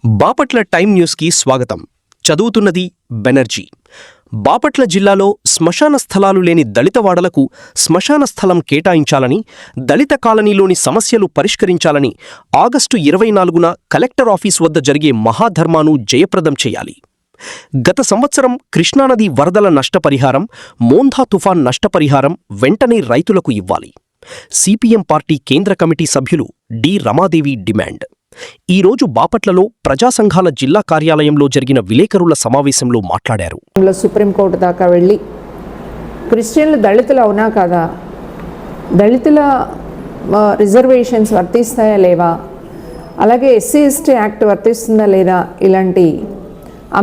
Bapatla time న్యూస్కి స్వాగతం. చదువుతున్నది బెనర్జీ. బాపట్ల జిల్లాలో శ్మశాన స్థలాలు లేని దళితవాడలకు శ్మశాన స్థలం కేటాయించాలని, దళిత కాలనీలోని సమస్యలు పరిష్కరించాలని ఆగస్టు 24న కలెక్టర్ ఆఫీస్ వద్ద జరిగే మహాధర్మాను జయప్రదం చేయాలి. గత సంవత్సరం కృష్ణానది వరదల నష్టపరిహారం, మోంధా తుఫాన్ నష్టపరిహారం వెంటనే రైతులకు ఇవ్వాలి. సిపిఎం పార్టీ కేంద్ర కమిటీ సభ్యులు డి రమాదేవి డిమాండ్. ఈరోజు బాపట్లలో ప్రజా సంఘాల జిల్లా కార్యాలయంలో జరిగిన విలేకరుల సమావేశంలో మాట్లాడారు. సుప్రీంకోర్టు దాకా వెళ్ళి క్రిస్టియన్లు దళితులు అవునా కాదా, దళితుల రిజర్వేషన్స్ వర్తిస్తాయా లేవా, అలాగే ఎస్సీ ఎస్టీ యాక్ట్ వర్తిస్తుందా లేదా, ఇలాంటి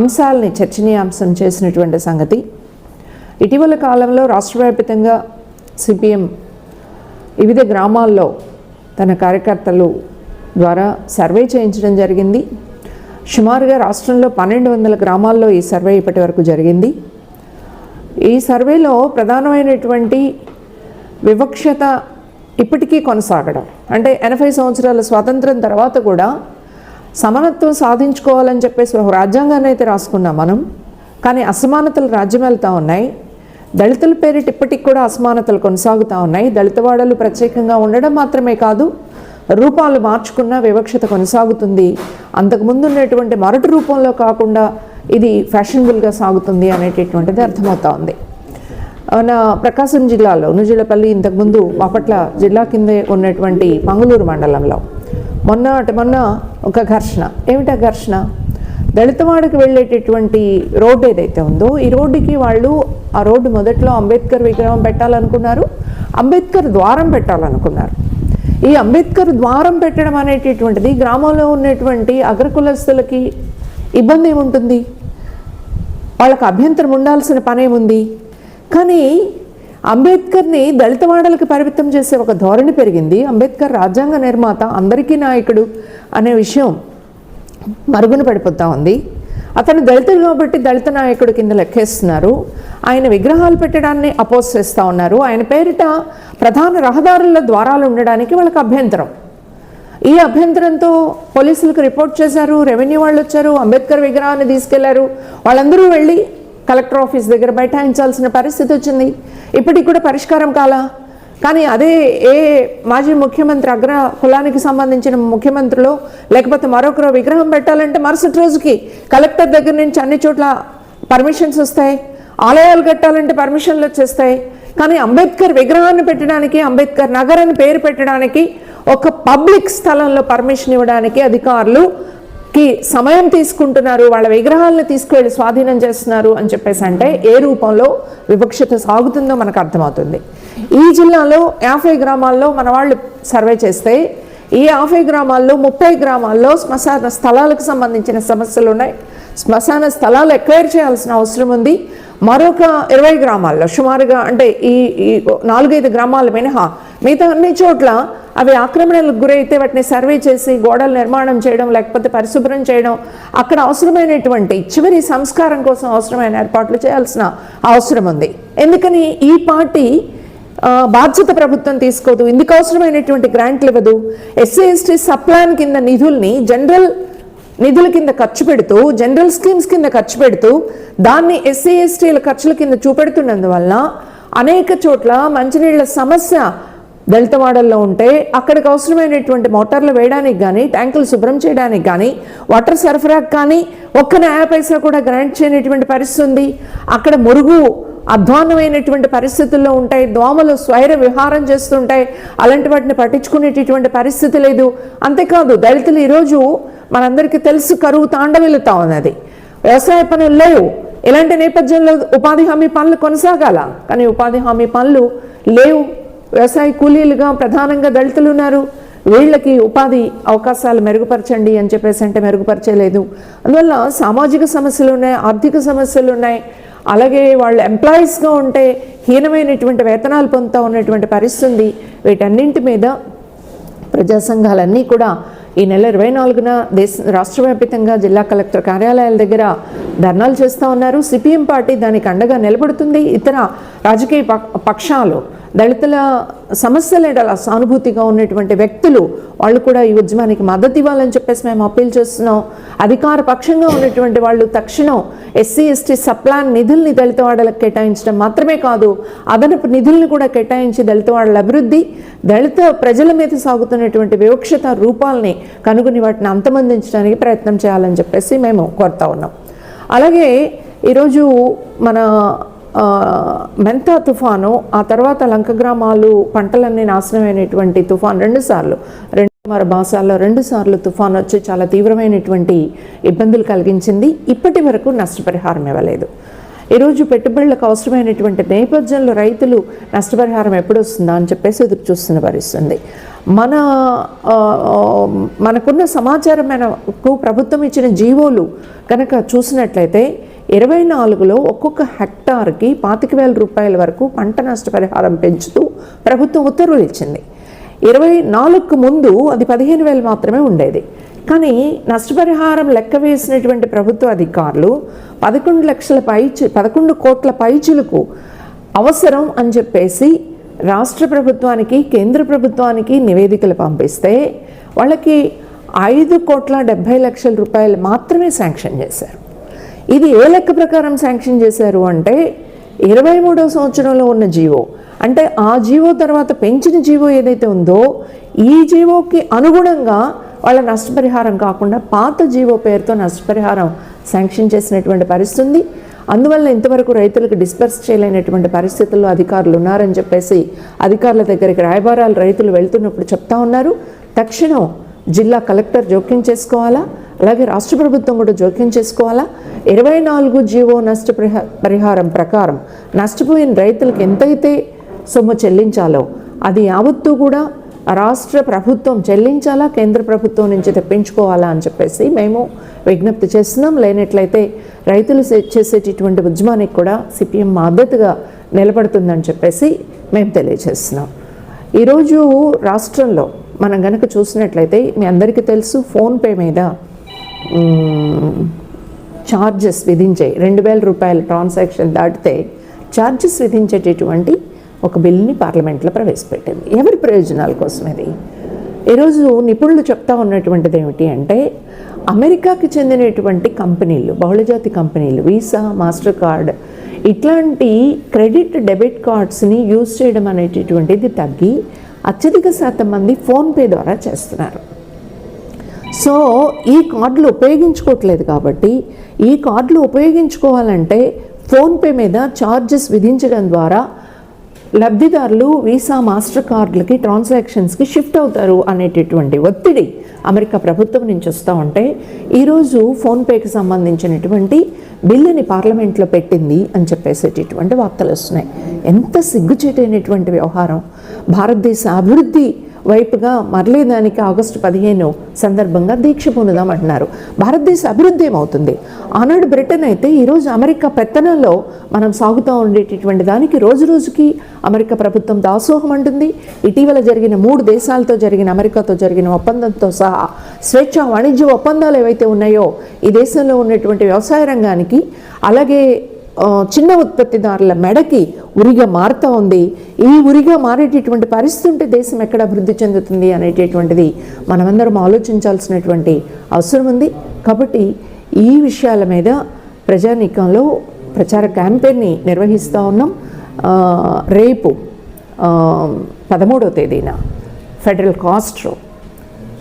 అంశాలని చర్చనీయాంశం చేసినటువంటి సంగతి. ఇటీవల కాలంలో రాష్ట్రవ్యాప్తంగా సిపిఎం వివిధ గ్రామాల్లో తన కార్యకర్తలు ద్వారా సర్వే చేయించడం జరిగింది. సుమారుగా రాష్ట్రంలో 1200 గ్రామాల్లో ఈ సర్వే ఇప్పటి వరకు జరిగింది. ఈ సర్వేలో ప్రధానమైనటువంటి వివక్షత ఇప్పటికీ కొనసాగడం, అంటే 80 సంవత్సరాల స్వాతంత్రం తర్వాత కూడా సమానత్వం సాధించుకోవాలని చెప్పేసి ఒక రాజ్యాంగాన్ని అయితే రాసుకున్నాం మనం, కానీ అసమానతలు రాజ్యం వెళ్తూ ఉన్నాయి. దళితుల పేరిట ఇప్పటికి కూడా అసమానతలు కొనసాగుతూ ఉన్నాయి. దళితవాడలు ప్రత్యేకంగా ఉండడం మాత్రమే కాదు, రూపాలు మార్చుకున్న వివక్షత కొనసాగుతుంది. అంతకుముందు ఉన్నటువంటి మరొకటి రూపంలో కాకుండా ఇది ఫ్యాషనబుల్గా సాగుతుంది అనేటటువంటిది అర్థమవుతా ఉంది. మన ప్రకాశం జిల్లాలో నుజిలపల్లి, ఇంతకుముందు బాపట్ల జిల్లా కిందే ఉన్నటువంటి మంగళూరు మండలంలో మొన్న ఒక ఘర్షణ. ఏమిటా ఘర్షణ? దళితవాడకు వెళ్ళేటటువంటి రోడ్డు ఏదైతే ఉందో, ఈ రోడ్డుకి వాళ్ళు ఆ రోడ్డు మొదట్లో అంబేద్కర్ విగ్రహం పెట్టాలనుకున్నారు, అంబేద్కర్ ద్వారం పెట్టాలనుకున్నారు. ఈ అంబేద్కర్ ద్వారం పెట్టడం అనేటటువంటిది గ్రామంలో ఉన్నటువంటి అగ్రకులస్తులకి ఇబ్బంది ఏముంటుంది, వాళ్ళకి అభ్యంతరం ఉండాల్సిన పనేముంది. కానీ అంబేద్కర్ని దళితవాడలకు పరిమితం చేసే ఒక ధోరణి పెరిగింది. అంబేద్కర్ రాజ్యాంగ నిర్మాత, అందరికీ నాయకుడు అనే విషయం మరుగున పడిపోతూ ఉంది. అతను దళితుడు కాబట్టి దళిత నాయకుడు కింద లెక్కేస్తున్నారు. ఆయన విగ్రహాలు పెట్టడాన్ని అపోజ్ చేస్తూ ఉన్నారు. ఆయన పేరిట ప్రధాన రహదారుల ద్వారాలు ఉండడానికి వాళ్ళకి అభ్యంతరం. ఈ అభ్యంతరంతో పోలీసులకు రిపోర్ట్ చేశారు, రెవెన్యూ వాళ్ళు వచ్చారు, అంబేద్కర్ విగ్రహాన్ని తీసుకెళ్లారు. వాళ్ళందరూ వెళ్ళి కలెక్టర్ ఆఫీస్ దగ్గర బైఠాయించాల్సిన పరిస్థితి వచ్చింది. ఇప్పటికి కూడా పరిష్కారం కాలా. కానీ అదే ఏ మాజీ ముఖ్యమంత్రి, అగ్ర కులానికి సంబంధించిన ముఖ్యమంత్రులు లేకపోతే మరొకరు విగ్రహం పెట్టాలంటే మరుసటి రోజుకి కలెక్టర్ దగ్గర నుంచి అన్ని చోట్ల పర్మిషన్స్ వస్తాయి. ఆలయాలు కట్టాలంటే పర్మిషన్లు వచ్చేస్తాయి. కానీ అంబేద్కర్ విగ్రహాన్ని పెట్టడానికి, అంబేద్కర్ నగర్ అని పేరు పెట్టడానికి, ఒక పబ్లిక్ స్థలంలో పర్మిషన్ ఇవ్వడానికి అధికారులుకి సమయం తీసుకుంటున్నారు. వాళ్ళ విగ్రహాలను తీసుకువెళ్ళి స్వాధీనం చేస్తున్నారు అని చెప్పేసి అంటే ఏ రూపంలో వివక్షత సాగుతుందో మనకు అర్థమవుతుంది. ఈ జిల్లాలో 50 గ్రామాల్లో మన వాళ్ళు సర్వే చేస్తే ఈ 50 గ్రామాల్లో 30 గ్రామాల్లో శ్మశాన స్థలాలకు సంబంధించిన సమస్యలు ఉన్నాయి. శ్మశాన స్థలాలు ఎక్వైర్ చేయాల్సిన అవసరం ఉంది. మరొక 20 గ్రామాల్లో సుమారుగా, అంటే ఈ 4-5 గ్రామాల మినహా మిగతా అన్ని చోట్ల అవి ఆక్రమణలకు గురైతే వాటిని సర్వే చేసి గోడల నిర్మాణం చేయడం, లేకపోతే పరిశుభ్రం చేయడం, అక్కడ అవసరమైనటువంటి చివరి సంస్కారం కోసం అవసరమైన ఏర్పాట్లు చేయాల్సిన అవసరం ఉంది. ఎందుకని ఈ పార్టీ బాధ్యత ప్రభుత్వం తీసుకోదు, ఇందుకు అవసరమైనటువంటి గ్రాంట్లు ఇవ్వదు. ఎస్సీ ఎస్టీ సప్లాన్ కింద నిధుల్ని జనరల్ నిధుల కింద ఖర్చు పెడుతూ, జనరల్ స్కీమ్స్ కింద ఖర్చు పెడుతూ దాన్ని ఎస్సీ ఎస్టీల ఖర్చుల కింద చూపెడుతున్నందువల్ల అనేక చోట్ల మంచినీళ్ల సమస్య దళితవాడల్లో ఉంటే అక్కడికి అవసరమైనటువంటి మోటార్లు వేయడానికి కానీ, ట్యాంకులు శుభ్రం చేయడానికి కానీ, వాటర్ సరఫరాకు కానీ ఒక్క నయా పైసా కూడా గ్రాంట్ చేయనటువంటి పరిస్థితి ఉంది. అక్కడ మురుగు అధ్వాన్నమైనటువంటి పరిస్థితుల్లో ఉంటాయి. దోమలు స్వైర విహారం చేస్తుంటాయి. అలాంటి వాటిని పట్టించుకునేటటువంటి పరిస్థితి లేదు. అంతేకాదు, దళితులు ఈరోజు మనందరికీ తెలుసు కరువు తాండవిల్లుతా ఉన్నది. వ్యవసాయ పనులు లేవు. ఇలాంటి నేపథ్యంలో ఉపాధి హామీ పనులు కొనసాగాల, కానీ ఉపాధి హామీ పనులు లేవు. వ్యవసాయ కూలీలుగా ప్రధానంగా దళితులు ఉన్నారు. వీళ్ళకి ఉపాధి అవకాశాలు మెరుగుపరచండి అని చెప్పేసి అంటే మెరుగుపరచలేదు. అందువల్ల సామాజిక సమస్యలు ఉన్నాయి, ఆర్థిక సమస్యలు ఉన్నాయి. అలాగే వాళ్ళు ఎంప్లాయీస్గా ఉంటే హీనమైనటువంటి వేతనాలు పొందుతూ ఉన్నటువంటి పరిస్థితి. వీటన్నింటి మీద ప్రజా సంఘాలన్నీ కూడా ఈ నెల 24న రాష్ట్రవ్యాప్తంగా జిల్లా కలెక్టర్ కార్యాలయాల దగ్గర ధర్నాలు చేస్తూ ఉన్నారు. సిపిఎం పార్టీ దానికి అండగా నిలబడుతుంది. ఇతర రాజకీయ పక్షాలు దళితుల సమస్యల ఎడల సానుభూతిగా ఉన్నటువంటి వ్యక్తులు వాళ్ళు కూడా ఈ ఉద్యమానికి మద్దతు ఇవ్వాలని చెప్పేసి మేము అప్పీల్ చేస్తున్నాం. అధికార పక్షంగా ఉన్నటువంటి వాళ్ళు తక్షణం ఎస్సీ ఎస్టీ సప్లాన్ నిధుల్ని దళితవాడలకు కేటాయించడం మాత్రమే కాదు, అదనపు నిధుల్ని కూడా కేటాయించి దళితవాడల అభివృద్ధి, దళిత ప్రజల మీద సాగుతున్నటువంటి వివక్షత రూపాలని కనుగొని వాటిని అంతమొందించడానికి ప్రయత్నం చేయాలని చెప్పేసి మేము కోరుతా ఉన్నాం. అలాగే ఈరోజు మన మెంతా తుఫాను, ఆ తర్వాత లంక గ్రామాలు పంటలన్నీ నాశనమైనటువంటి తుఫాను రెండున్నర మాసాల్లో 2 సార్లు తుఫాను వచ్చి చాలా తీవ్రమైనటువంటి ఇబ్బందులు కలిగించింది. ఇప్పటి వరకు నష్టపరిహారం ఇవ్వలేదు. ఈరోజు పెట్టుబడులకు అవసరమైనటువంటి నేపథ్యంలో రైతులు నష్టపరిహారం ఎప్పుడు వస్తుందా అని చెప్పేసి ఎదురు చూస్తున్న పరిస్థితుంది. మనకున్న సమాచారం మనకు ప్రభుత్వం ఇచ్చిన జీవోలు కనుక చూసినట్లయితే 24లో ఒక్కొక్క హెక్టార్కి 25,000 రూపాయల వరకు పంట నష్టపరిహారం పెంచుతూ ప్రభుత్వం ఉత్తర్వులు ఇచ్చింది. 24కు ముందు అది 15,000 మాత్రమే ఉండేది. కానీ నష్టపరిహారం లెక్క వేసినటువంటి ప్రభుత్వ అధికారులు 11 కోట్ల పైచిలకు అవసరం అని చెప్పేసి రాష్ట్ర ప్రభుత్వానికి కేంద్ర ప్రభుత్వానికి నివేదికలు పంపిస్తే వాళ్ళకి 5,70,00,000 రూపాయలు మాత్రమే శాంక్షన్ చేశారు. ఇది ఏ లెక్క ప్రకారం శాంక్షన్ చేశారు అంటే 23వ సంవత్సరంలో ఉన్న జీవో, అంటే ఆ జీవో తర్వాత పెంచిన జీవో ఏదైతే ఉందో ఈ జీవోకి అనుగుణంగా వాళ్ళ నష్టపరిహారం కాకుండా పాత జీవో పేరుతో నష్టపరిహారం శాంక్షన్ చేసినటువంటి పరిస్థితి ఉంది. అందువల్ల ఇంతవరకు రైతులకు డిస్పర్స్ చేయలేనటువంటి పరిస్థితుల్లో అధికారులు ఉన్నారని చెప్పేసి అధికారుల దగ్గరికి రాయబారాలు రైతులు వెళ్తున్నప్పుడు చెప్తా ఉన్నారు. తక్షణం జిల్లా కలెక్టర్ జోక్యం చేసుకోవాలా, అలాగే రాష్ట్ర ప్రభుత్వం కూడా జోక్యం చేసుకోవాలా. 24 జీవో నష్టపరిహారం ప్రకారం నష్టపోయిన రైతులకు ఎంతైతే సొమ్ము చెల్లించాలో అది యావత్తూ కూడా రాష్ట్ర ప్రభుత్వం చెల్లించాలా, కేంద్ర ప్రభుత్వం నుంచి తెప్పించుకోవాలా అని చెప్పేసి మేము విజ్ఞప్తి చేస్తున్నాం. లేనట్లయితే రైతులు చేసేటటువంటి ఉద్యమానికి కూడా సిపిఎం మద్దతుగా నిలబడుతుందని చెప్పేసి మేము తెలియజేస్తున్నాం. ఈరోజు రాష్ట్రంలో మనం గనక చూసినట్లయితే మీ అందరికీ తెలుసు, ఫోన్పే మీద ఛార్జెస్ విధించే 2,000 రూపాయల ట్రాన్సాక్షన్ దాటితే ఛార్జెస్ విధించేటటువంటి ఒక బిల్ని పార్లమెంట్లో ప్రవేశపెట్టింది. ఎవరి ప్రయోజనాల కోసం ఇది? ఈరోజు నిపుణులు చెప్తా ఉన్నటువంటిది ఏమిటి అంటే అమెరికాకి చెందినటువంటి కంపెనీలు, బహుళజాతి కంపెనీలు వీసా, మాస్టర్ కార్డ్ ఇట్లాంటి క్రెడిట్ డెబిట్ కార్డ్స్ని యూజ్ చేయడం అనేటటువంటిది తగ్గి అత్యధిక శాతం మంది ఫోన్పే ద్వారా చేస్తున్నారు. సో ఈ కార్డులు ఉపయోగించుకోవట్లేదు కాబట్టి ఈ కార్డులు ఉపయోగించుకోవాలంటే ఫోన్పే మీద ఛార్జెస్ విధించడం ద్వారా లబ్ధిదారులు వీసా, మాస్టర్ కార్డులకి, ట్రాన్సాక్షన్స్కి షిఫ్ట్ అవుతారు అనేటటువంటి ఒత్తిడి అమెరికా ప్రభుత్వం నుంచి వస్తూ ఉంటే ఈరోజు ఫోన్పేకి సంబంధించినటువంటి బిల్లుని పార్లమెంట్లో పెట్టింది అని చెప్పేసేటటువంటి వార్తలు వస్తున్నాయి. ఎంత సిగ్గుచేటైనటువంటి వ్యవహారం! భారతదేశ అభివృద్ధి వైపుగా మరలేదానికి ఆగస్టు 15 సందర్భంగా దీక్ష పొందుదామంటున్నారు. భారతదేశ అభివృద్ధి ఏమవుతుంది? ఆనాడు బ్రిటన్ అయితే ఈరోజు అమెరికా పెత్తనంలో మనం సాగుతూ ఉండేటటువంటి దానికి రోజు రోజుకి అమెరికా ప్రభుత్వం దాసోహం అంటుంది. ఇటీవల జరిగిన 3 దేశాలతో జరిగిన, అమెరికాతో జరిగిన ఒప్పందంతో సహా స్వేచ్ఛా వాణిజ్య ఒప్పందాలు ఏవైతే ఉన్నాయో ఈ దేశంలో ఉన్నటువంటి వ్యవసాయ రంగానికి, అలాగే చిన్న ఉత్పత్తిదారుల మెడకి ఉరిగా మారుతూ ఉంది. ఈ ఉరిగా మారేటటువంటి పరిస్థితి ఉంటే దేశం ఎక్కడ అభివృద్ధి చెందుతుంది అనేటటువంటిది మనమందరం ఆలోచించాల్సినటువంటి అవసరం ఉంది. కాబట్టి ఈ విషయాల మీద ప్రజానీకంలో ప్రచార క్యాంపెయిన్ని నిర్వహిస్తూ ఉన్నాం. రేపు 13వ తేదీన ఫెడరల్ కాస్ట్రో,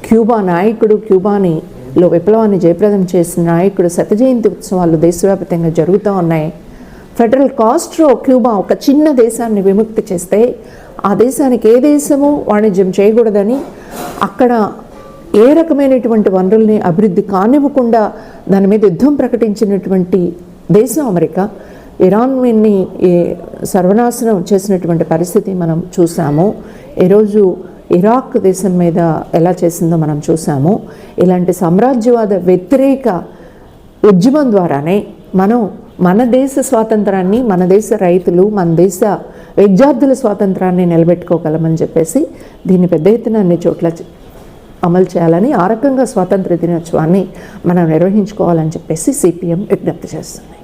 క్యూబా నాయకుడు, క్యూబాలో విప్లవాన్ని జయప్రదం చేసిన నాయకుడు శతజయంతి ఉత్సవాలు దేశవ్యాప్తంగా జరుగుతూ ఉన్నాయి. ఫెడరల్ కాస్ట్రో క్యూబా ఒక చిన్న దేశాన్ని విముక్తి చేస్తే ఆ దేశానికి ఏ దేశము వాణిజ్యం చేయకూడదని, అక్కడ ఏ రకమైనటువంటి వనరుల్ని అభివృద్ధి కానివ్వకుండా దాని మీద యుద్ధం ప్రకటించినటువంటి దేశం అమెరికా. ఇరాన్ని సర్వనాశనం చేసినటువంటి పరిస్థితి మనం చూసాము. ఈరోజు ఇరాక్ దేశం మీద ఎలా చేసిందో మనం చూసాము. ఇలాంటి సామ్రాజ్యవాద వ్యతిరేక ఉద్యమం ద్వారానే మనం మన దేశ స్వాతంత్రాన్ని, మన దేశ రైతులు, మన దేశ విద్యార్థుల స్వాతంత్రాన్ని నిలబెట్టుకోగలమని చెప్పేసి దీన్ని పెద్ద ఎత్తున అన్ని చోట్ల అమలు చేయాలని, ఆ రకంగా స్వాతంత్ర దినోత్సవాన్ని మనం నిర్వహించుకోవాలని చెప్పేసి సిపిఎం విజ్ఞప్తి చేస్తుంది.